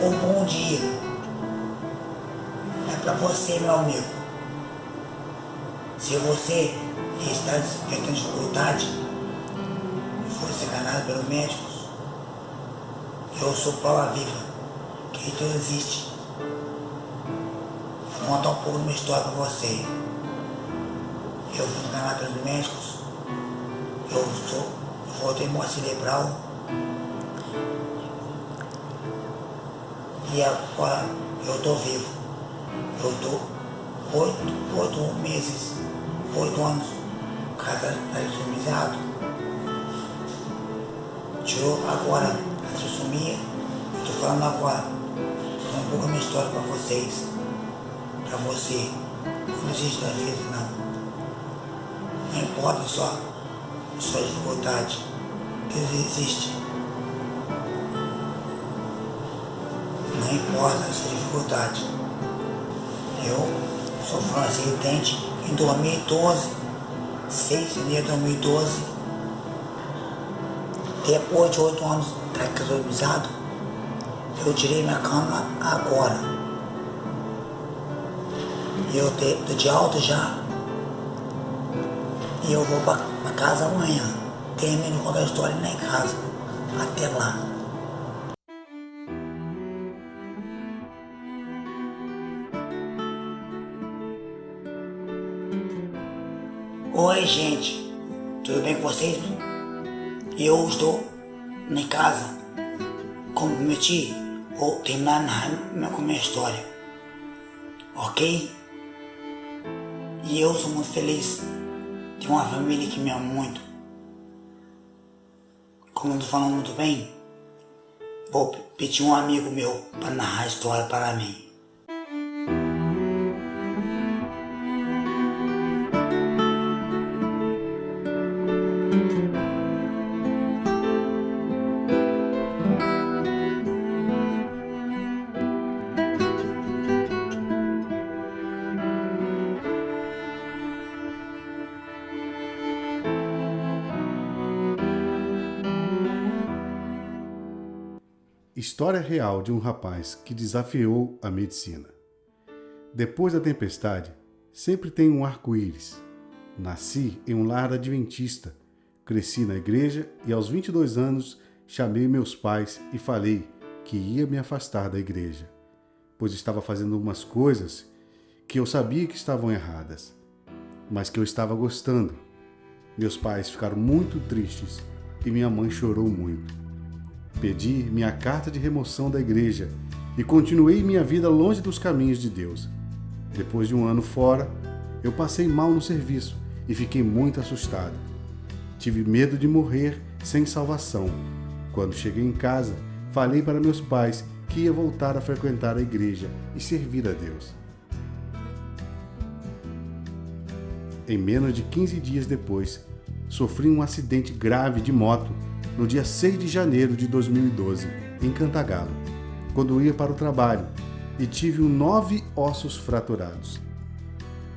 ou bom dia. É para você, meu amigo. Se você está tendo dificuldade e for ser enganado pelos médicos, eu sou prova viva que Deus existe. Vou contar um pouco de uma história para você. Eu fui enganado pelos médicos, eu voltei morte cerebral e agora eu estou vivo. Eu estou 8 meses, 8 anos, cada examinado. Tirou agora a trissomia, eu estou falando agora. Então um pouco a minha história para vocês, para você. Não existe da vida, não. Não importa só sua dificuldade, Deus existe. Não importa a sua dificuldade. Eu sou Francisco Tente, em 2012, 6 de janeiro de 2012, depois de 8 anos categorizado, eu tirei minha cama agora. Eu estou de alta já. E eu vou para casa amanhã. Termino de contar a história lá em casa. Até lá. Oi, gente. Tudo bem com vocês? Eu estou em casa. Como prometi, vou terminar com a minha história. Ok? E eu sou muito feliz. Tenho uma família que me ama muito. Como eu estou falando muito bem, vou pedir um amigo meu para narrar a história para mim. História real de um rapaz que desafiou a medicina. Depois da tempestade, sempre tem um arco-íris. Nasci em um lar adventista, cresci na igreja e aos 22 anos chamei meus pais e falei que ia me afastar da igreja, pois estava fazendo umas coisas que eu sabia que estavam erradas, mas que eu estava gostando. Meus pais ficaram muito tristes e minha mãe chorou muito. Pedi minha carta de remoção da igreja e continuei minha vida longe dos caminhos de Deus. Depois de um ano fora, eu passei mal no serviço e fiquei muito assustado. Tive medo de morrer sem salvação. Quando cheguei em casa, falei para meus pais que ia voltar a frequentar a igreja e servir a Deus. Em menos de 15 dias depois, sofri um acidente grave de moto no dia 6 de janeiro de 2012, em Cantagalo, quando ia para o trabalho, e tive 9 ossos fraturados.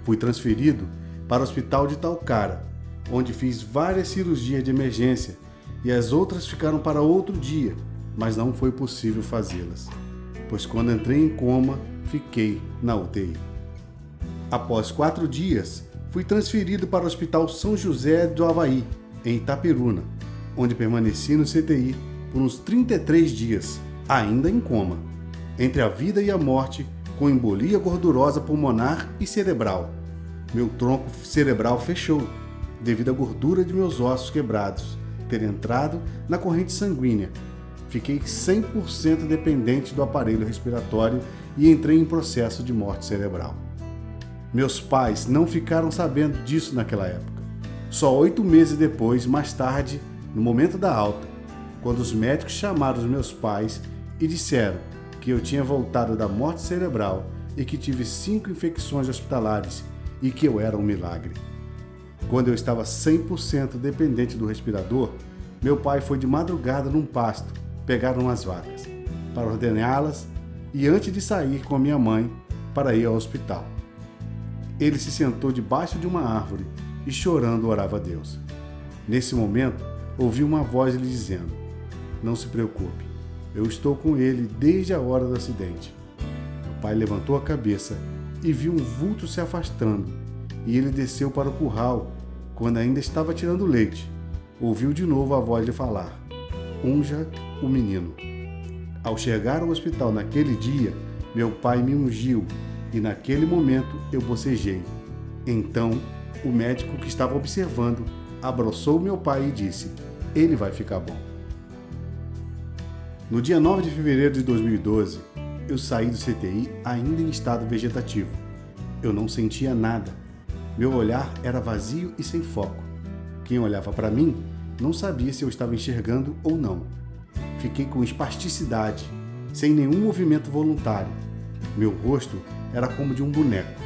Fui transferido para o hospital de Talcara, onde fiz várias cirurgias de emergência e as outras ficaram para outro dia, mas não foi possível fazê-las, pois quando entrei em coma, fiquei na UTI. Após 4 dias, fui transferido para o Hospital São José do Havaí, em Itaperuna, onde permaneci no CTI por uns 33 dias, ainda em coma, entre a vida e a morte, com embolia gordurosa pulmonar e cerebral. Meu tronco cerebral fechou, devido à gordura de meus ossos quebrados ter entrado na corrente sanguínea. Fiquei 100% dependente do aparelho respiratório e entrei em processo de morte cerebral. Meus pais não ficaram sabendo disso naquela época. Só 8 meses depois, mais tarde, no momento da alta, quando os médicos chamaram os meus pais e disseram que eu tinha voltado da morte cerebral e que tive 5 infecções hospitalares e que eu era um milagre. Quando eu estava 100% dependente do respirador, meu pai foi de madrugada num pasto pegar umas vacas para ordená-las e antes de sair com a minha mãe para ir ao hospital. Ele se sentou debaixo de uma árvore e chorando orava a Deus. Nesse momento, ouvi uma voz lhe dizendo: "Não se preocupe, Eu estou com ele desde a hora do acidente. Meu pai levantou a cabeça e viu um vulto se afastando, e ele desceu para o curral, quando ainda estava tirando leite. Ouviu de novo a voz lhe falar: unja o menino. Ao chegar ao hospital naquele dia, meu pai me ungiu, e naquele momento eu bocejei. Então, o médico que estava observando abraçou meu pai e disse: ele vai ficar bom. No dia 9 de fevereiro de 2012, eu saí do CTI ainda em estado vegetativo. Eu não sentia nada. Meu olhar era vazio e sem foco. Quem olhava para mim não sabia se eu estava enxergando ou não. Fiquei com espasticidade, sem nenhum movimento voluntário. Meu rosto era como de um boneco.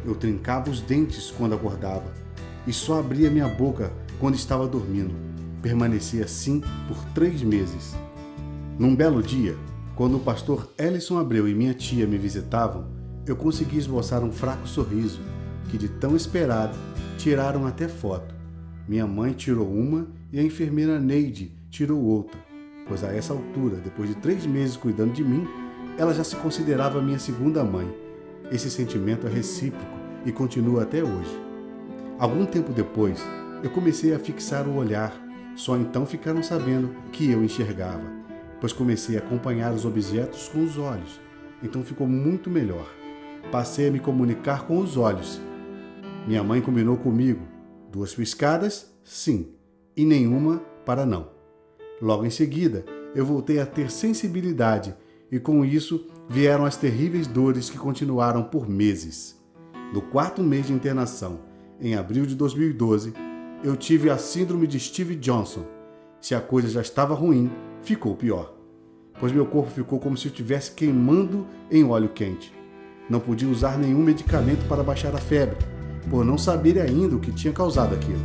Eu trincava os dentes quando acordava e só abria minha boca quando estava dormindo. Permaneci assim por 3 meses. Num belo dia, quando o pastor Ellison Abreu e minha tia me visitavam, eu consegui esboçar um fraco sorriso, que de tão esperado tiraram até foto. Minha mãe tirou uma e a enfermeira Neide tirou outra, pois a essa altura, depois de 3 meses cuidando de mim, ela já se considerava minha segunda mãe. Esse sentimento é recíproco e continua até hoje. Algum tempo depois, eu comecei a fixar o olhar, só então ficaram sabendo que eu enxergava, pois comecei a acompanhar os objetos com os olhos, então ficou muito melhor. Passei a me comunicar com os olhos. Minha mãe combinou comigo: 2 piscadas, sim, e nenhuma para não. Logo em seguida, eu voltei a ter sensibilidade e com isso vieram as terríveis dores que continuaram por meses. No 4º mês de internação, em abril de 2012, eu tive a síndrome de Steve Johnson. Se a coisa já estava ruim, ficou pior, pois meu corpo ficou como se eu estivesse queimando em óleo quente. Não podia usar nenhum medicamento para baixar a febre, por não saber ainda o que tinha causado aquilo.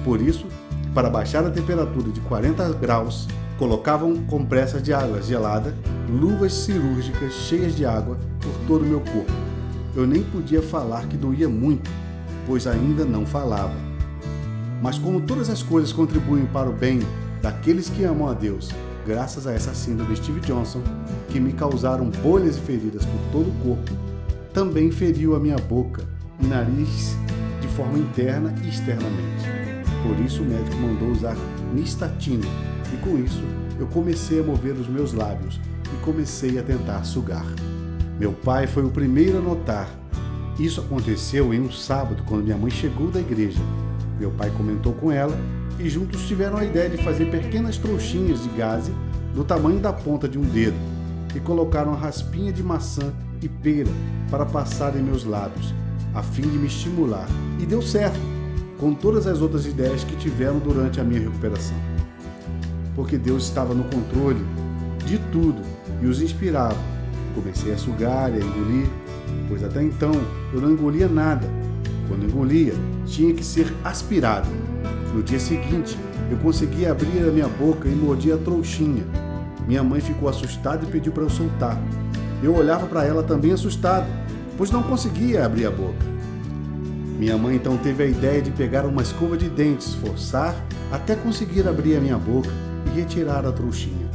Por isso, para baixar a temperatura de 40 graus, colocavam compressas de água gelada, luvas cirúrgicas cheias de água por todo o meu corpo. Eu nem podia falar que doía muito, pois ainda não falava. Mas como todas as coisas contribuem para o bem daqueles que amam a Deus, graças a essa síndrome de Steve Johnson, que me causaram bolhas e feridas por todo o corpo, também feriu a minha boca e nariz de forma interna e externamente. Por isso o médico mandou usar nistatina e com isso eu comecei a mover os meus lábios e comecei a tentar sugar. Meu pai foi o primeiro a notar. Isso aconteceu em um sábado quando minha mãe chegou da igreja. Meu pai comentou com ela e juntos tiveram a ideia de fazer pequenas trouxinhas de gaze do tamanho da ponta de um dedo e colocaram uma raspinha de maçã e pera para passar em meus lábios, a fim de me estimular. E deu certo, com todas as outras ideias que tiveram durante a minha recuperação. Porque Deus estava no controle de tudo e os inspirava. Comecei a sugar e a engolir, pois até então eu não engolia nada. Quando engolia, tinha que ser aspirado. No dia seguinte, eu conseguia abrir a minha boca e mordia a trouxinha. Minha mãe ficou assustada e pediu para eu soltar. Eu olhava para ela também assustado, pois não conseguia abrir a boca. Minha mãe então teve a ideia de pegar uma escova de dentes, forçar até conseguir abrir a minha boca e retirar a trouxinha.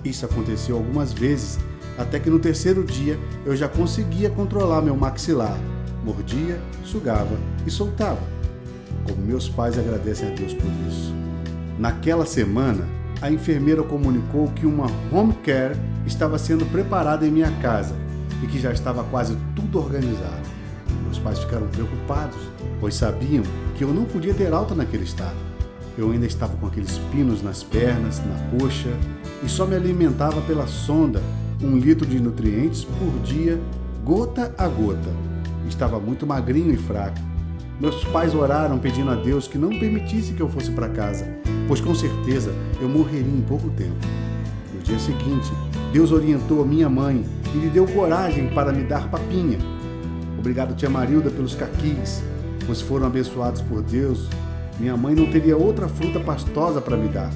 Isso aconteceu algumas vezes, até que no 3º dia eu já conseguia controlar meu maxilar. Mordia, sugava e soltava. Como meus pais agradecem a Deus por isso. Naquela semana, a enfermeira comunicou que uma home care estava sendo preparada em minha casa e que já estava quase tudo organizado. Meus pais ficaram preocupados, pois sabiam que eu não podia ter alta naquele estado. Eu ainda estava com aqueles pinos nas pernas, na coxa, e só me alimentava pela sonda 1 litro de nutrientes por dia, gota a gota. Estava muito magrinho e fraco. Meus pais oraram pedindo a Deus que não permitisse que eu fosse para casa, pois com certeza eu morreria em pouco tempo. No dia seguinte, Deus orientou a minha mãe e lhe deu coragem para me dar papinha. Obrigado, tia Marilda, pelos caquis, pois foram abençoados por Deus. Minha mãe não teria outra fruta pastosa para me dar.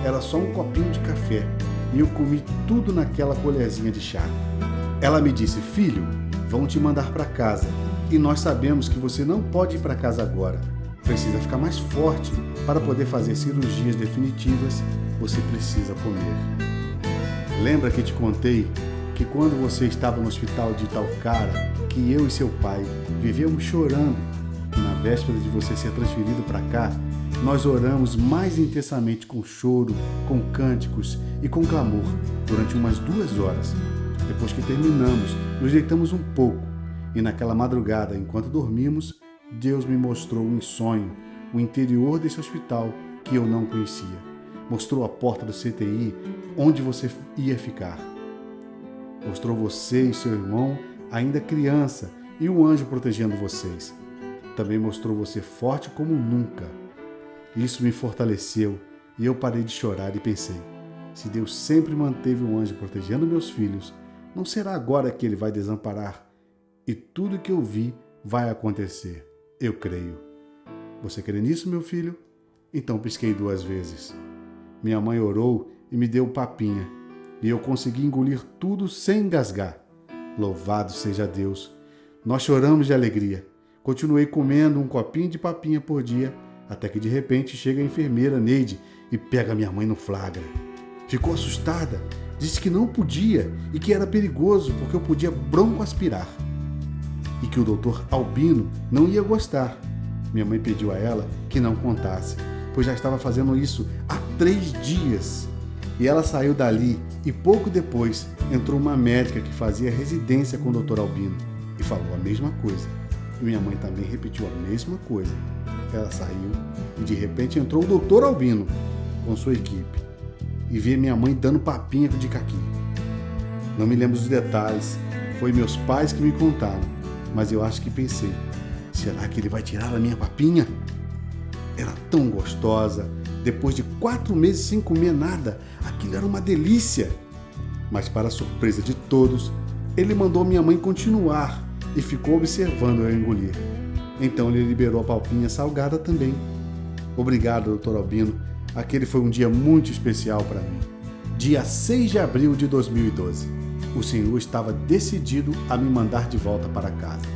Era só um copinho de café e eu comi tudo naquela colherzinha de chá. Ela me disse: filho, vão te mandar para casa e nós sabemos que você não pode ir para casa agora. Precisa ficar mais forte para poder fazer cirurgias definitivas. Você precisa comer. Lembra que te contei que quando você estava no hospital de Itaocara, que eu e seu pai vivíamos chorando, e na véspera de você ser transferido para cá, nós oramos mais intensamente com choro, com cânticos e com clamor durante umas 2 horas. Depois que terminamos, nos deitamos um pouco e naquela madrugada, enquanto dormimos, Deus me mostrou em sonho o interior desse hospital que eu não conhecia. Mostrou a porta do CTI onde você ia ficar. Mostrou você e seu irmão ainda criança e um anjo protegendo vocês. Também mostrou você forte como nunca. Isso me fortaleceu e eu parei de chorar e pensei, se Deus sempre manteve um anjo protegendo meus filhos, não será agora que Ele vai desamparar e tudo que eu vi vai acontecer. Eu creio. Você crê nisso, meu filho? Então pisquei 2 vezes. Minha mãe orou e me deu papinha e eu consegui engolir tudo sem engasgar. Louvado seja Deus! Nós choramos de alegria. Continuei comendo um copinho de papinha por dia, até que de repente chega a enfermeira Neide e pega minha mãe no flagra. Ficou assustada, disse que não podia e que era perigoso porque eu podia broncoaspirar. E que o doutor Albino não ia gostar. Minha mãe pediu a ela que não contasse, pois já estava fazendo isso há 3 dias. E ela saiu dali e pouco depois entrou uma médica que fazia residência com o doutor Albino e falou a mesma coisa. E minha mãe também repetiu a mesma coisa. Ela saiu e de repente entrou o doutor Albino com sua equipe e vi minha mãe dando papinha de caqui. Não me lembro dos detalhes, foi meus pais que me contaram, mas eu acho que pensei, será que ele vai tirar a minha papinha? Era tão gostosa, depois de 4 meses sem comer nada, aquilo era uma delícia. Mas para a surpresa de todos, ele mandou minha mãe continuar e ficou observando eu engolir. Então ele liberou a papinha salgada também. Obrigado, Dr. Albino. Aquele foi um dia muito especial para mim. Dia 6 de abril de 2012. O Senhor estava decidido a me mandar de volta para casa.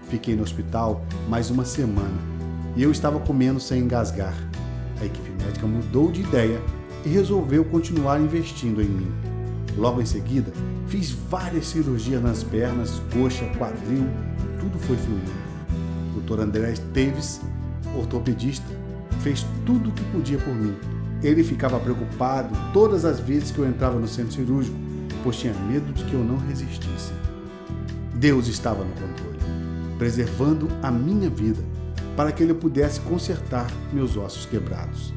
Fiquei no hospital mais 1 semana e eu estava comendo sem engasgar. A equipe médica mudou de ideia e resolveu continuar investindo em mim. Logo em seguida, fiz várias cirurgias nas pernas, coxa, quadril, tudo foi fluindo. O Dr. André Esteves, ortopedista, fez tudo o que podia por mim. Ele ficava preocupado todas as vezes que eu entrava no centro cirúrgico, pois tinha medo de que eu não resistisse. Deus estava no controle, preservando a minha vida, para que Ele pudesse consertar meus ossos quebrados.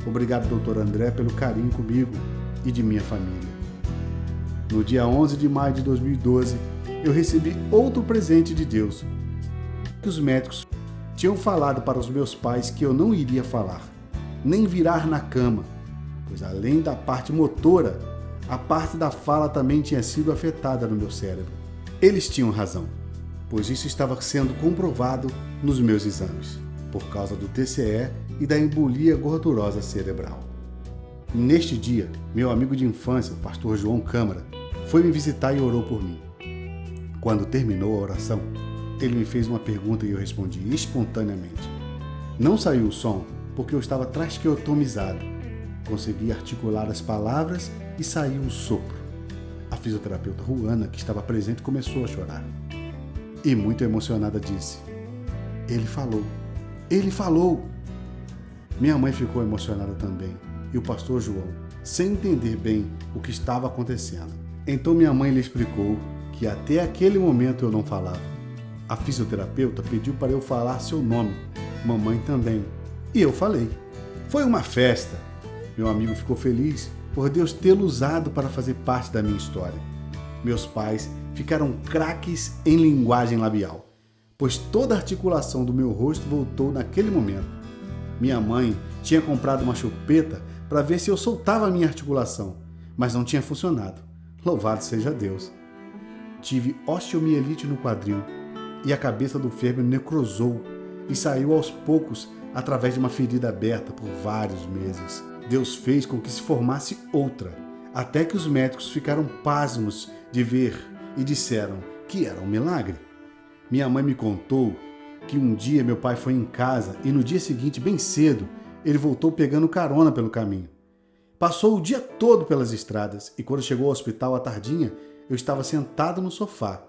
Obrigado, Dr. André, pelo carinho comigo e de minha família. No dia 11 de maio de 2012, eu recebi outro presente de Deus. Os médicos tinham falado para os meus pais que eu não iria falar, nem virar na cama, pois além da parte motora, a parte da fala também tinha sido afetada no meu cérebro. Eles tinham razão, pois isso estava sendo comprovado nos meus exames, por causa do TCE e da embolia gordurosa cerebral. Neste dia, meu amigo de infância, o pastor João Câmara, foi me visitar e orou por mim. Quando terminou a oração, ele me fez uma pergunta e eu respondi espontaneamente. Não saiu o som porque eu estava trasqueotomizado. Consegui articular as palavras e saiu um sopro. A fisioterapeuta Ruana, que estava presente, começou a chorar. E muito emocionada disse, ele falou, ele falou. Minha mãe ficou emocionada também e o pastor João, sem entender bem o que estava acontecendo. Então minha mãe lhe explicou que até aquele momento eu não falava. A fisioterapeuta pediu para eu falar seu nome, mamãe também, e eu falei. Foi uma festa. Meu amigo ficou feliz por Deus tê-lo usado para fazer parte da minha história. Meus pais ficaram craques em linguagem labial, pois toda a articulação do meu rosto voltou naquele momento. Minha mãe tinha comprado uma chupeta para ver se eu soltava a minha articulação, mas não tinha funcionado. Louvado seja Deus. Tive osteomielite no quadril e a cabeça do fêmur necrosou e saiu aos poucos através de uma ferida aberta por vários meses. Deus fez com que se formasse outra, até que os médicos ficaram pasmos de ver e disseram que era um milagre. Minha mãe me contou que um dia meu pai foi em casa e no dia seguinte, bem cedo, ele voltou pegando carona pelo caminho. Passou o dia todo pelas estradas e quando chegou ao hospital à tardinha, eu estava sentado no sofá.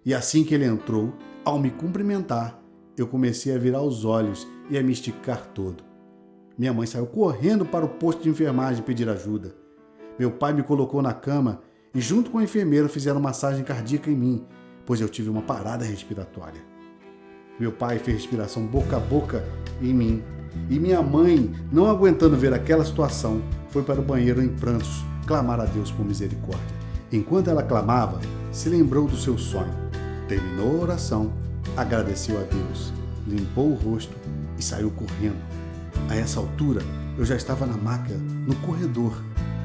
E assim que ele entrou, ao me cumprimentar, eu comecei a virar os olhos e a me esticar todo. Minha mãe saiu correndo para o posto de enfermagem pedir ajuda. Meu pai me colocou na cama e junto com a enfermeira fizeram massagem cardíaca em mim, pois eu tive uma parada respiratória. Meu pai fez respiração boca a boca em mim e minha mãe, não aguentando ver aquela situação, foi para o banheiro em prantos clamar a Deus por misericórdia. Enquanto ela clamava, se lembrou do seu sonho. Terminou a oração, agradeceu a Deus, limpou o rosto e saiu correndo. A essa altura, eu já estava na maca, no corredor,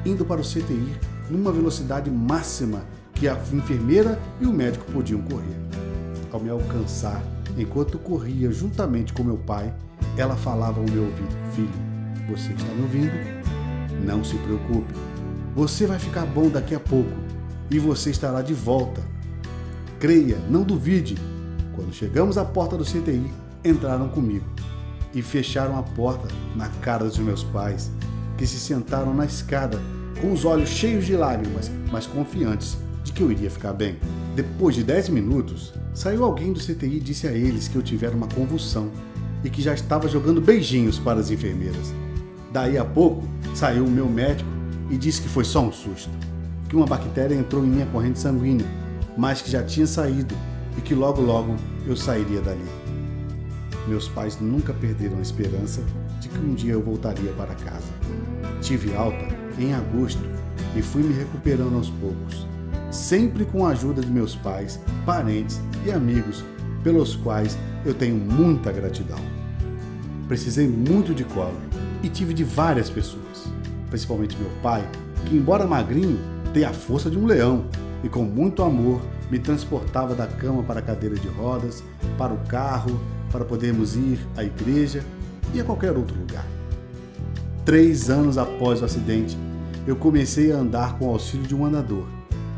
indo para o CTI numa velocidade máxima que a enfermeira e o médico podiam correr. Ao me alcançar, enquanto corria juntamente com meu pai, ela falava ao meu ouvido: "Filho, você está me ouvindo? Não se preocupe, você vai ficar bom daqui a pouco e você estará de volta. Creia, não duvide." Quando chegamos à porta do CTI, entraram comigo e fecharam a porta na cara dos meus pais, que se sentaram na escada com os olhos cheios de lágrimas, mas confiantes de que eu iria ficar bem. Depois de 10 minutos, saiu alguém do CTI e disse a eles que eu tivera uma convulsão e que já estava jogando beijinhos para as enfermeiras. Daí a pouco, saiu o meu médico e disse que foi só um susto, que uma bactéria entrou em minha corrente sanguínea, mas que já tinha saído e que logo eu sairia dali. Meus pais nunca perderam a esperança de que um dia eu voltaria para casa. Tive alta em agosto e fui me recuperando aos poucos, sempre com a ajuda de meus pais, parentes e amigos, pelos quais eu tenho muita gratidão. Precisei muito de colo e tive de várias pessoas, principalmente meu pai, que embora magrinho, tem a força de um leão e com muito amor me transportava da cama para a cadeira de rodas, para o carro, para podermos ir à igreja e a qualquer outro lugar. 3 anos após o acidente, eu comecei a andar com o auxílio de um andador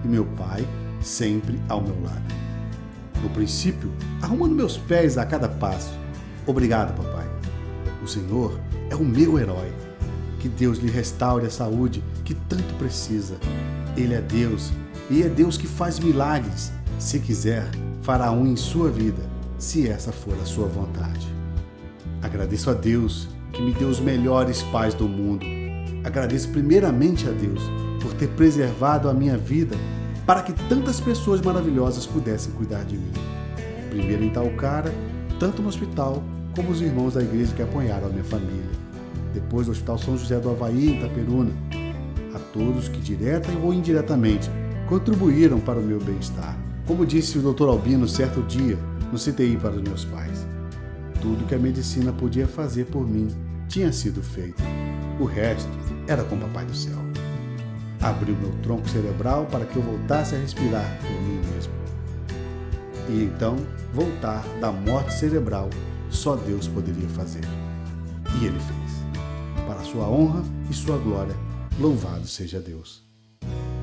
e meu pai sempre ao meu lado. No princípio, arrumando meus pés a cada passo. Obrigado, papai. O Senhor é o meu herói. Que Deus lhe restaure a saúde que tanto precisa. Ele é Deus e é Deus que faz milagres. Se quiser, fará um em sua vida, se essa for a sua vontade. Agradeço a Deus que me deu os melhores pais do mundo. Agradeço primeiramente a Deus por ter preservado a minha vida para que tantas pessoas maravilhosas pudessem cuidar de mim. Primeiro em Talcara, tanto no hospital como os irmãos da igreja que apoiaram a minha família. Depois no Hospital São José do Havaí, em Itaperuna. A todos que direta ou indiretamente contribuíram para o meu bem-estar. Como disse o Dr. Albino certo dia no CTI para os meus pais, tudo que a medicina podia fazer por mim tinha sido feito. O resto era com o Papai do Céu. Abriu meu tronco cerebral para que eu voltasse a respirar por mim mesmo. E então, voltar da morte cerebral, só Deus poderia fazer. E Ele fez. Para sua honra e sua glória, louvado seja Deus.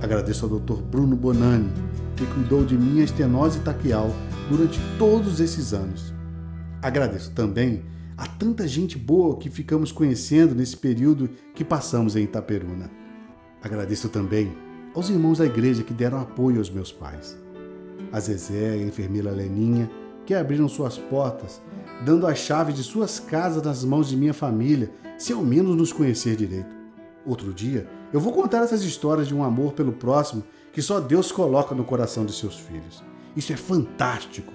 Agradeço ao Dr. Bruno Bonani, que cuidou de minha estenose taquial durante todos esses anos. Agradeço também a tanta gente boa que ficamos conhecendo nesse período que passamos em Itaperuna. Agradeço também aos irmãos da igreja que deram apoio aos meus pais. A Zezé e a enfermeira Leninha, que abriram suas portas, dando a chave de suas casas nas mãos de minha família, se ao menos nos conhecer direito. Outro dia, eu vou contar essas histórias de um amor pelo próximo que só Deus coloca no coração de seus filhos. Isso é fantástico!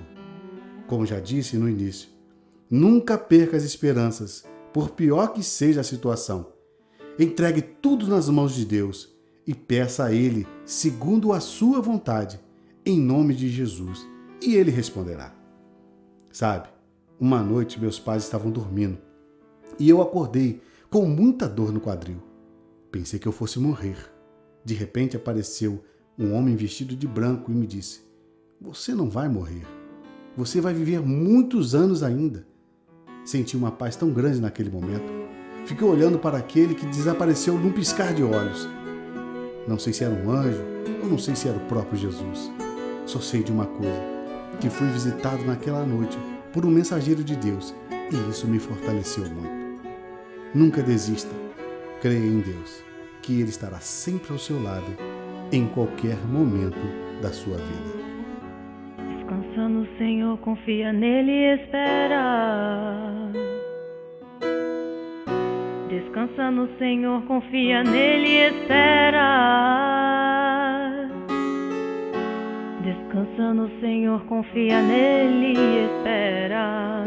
Como já disse no início, nunca perca as esperanças, por pior que seja a situação. Entregue tudo nas mãos de Deus e peça a Ele segundo a sua vontade, em nome de Jesus, e Ele responderá. Sabe, uma noite meus pais estavam dormindo e eu acordei com muita dor no quadril. Pensei que eu fosse morrer. De repente apareceu um homem vestido de branco e me disse: "Você não vai morrer. Você vai viver muitos anos ainda." Senti uma paz tão grande naquele momento. Fiquei olhando para aquele que desapareceu num piscar de olhos. Não sei se era um anjo ou não sei se era o próprio Jesus. Só sei de uma coisa, que fui visitado naquela noite por um mensageiro de Deus e isso me fortaleceu muito. Nunca desista. Creia em Deus. que Ele estará sempre ao seu lado, em qualquer momento da sua vida. Descansa no Senhor, confia nele e espera. Descansa no Senhor, confia nele e espera. Descansa no Senhor, confia nele e espera.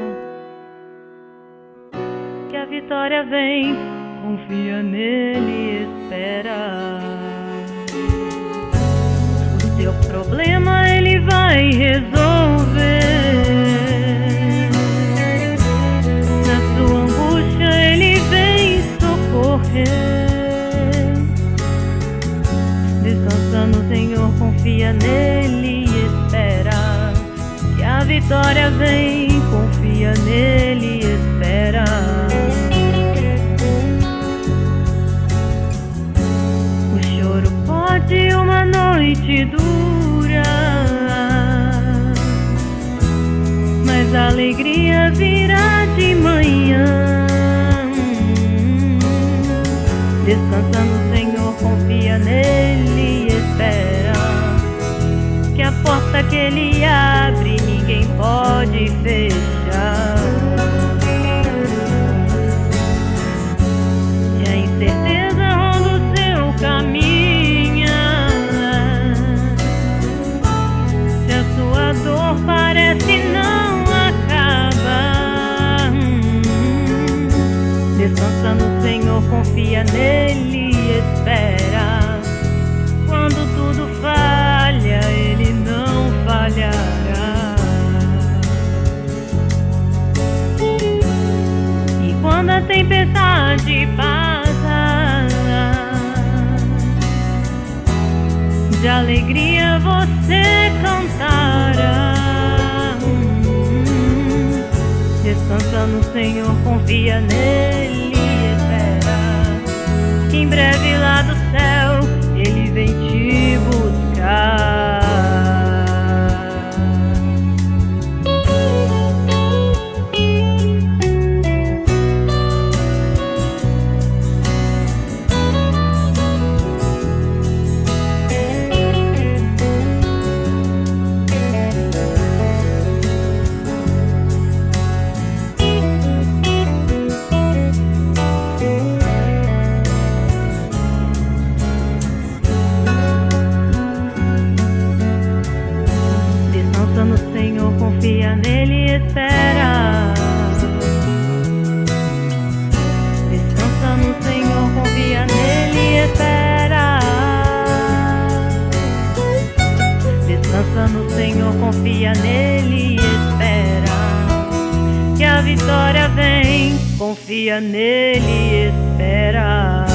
Que a vitória vem, confia nele e espera. O seu problema ele vai resolver. Na sua angústia ele vem socorrer. Descansa no Senhor, confia nele e espera. Que a vitória vem, confia nele e espera. O choro pode uma noite durar, mas a alegria virá de manhã. Descansa no Senhor, confia nele e espera. Que a porta que ele abre ninguém pode fechar. Se a incerteza ronda o seu caminho, se a sua dor parece não acabar, descansa no Senhor, confia nele e espera. Quando tudo falha, ele não falhará. E quando a tempestade passa, de alegria você cantará. Descansa no Senhor, confia nele e espera. Que em breve lá do céu ele vem te buscar. No Senhor, confia nele e espera. Descansa no Senhor, confia nele e espera. Descansa no Senhor, confia nele e espera. Que a vitória vem, confia nele e espera.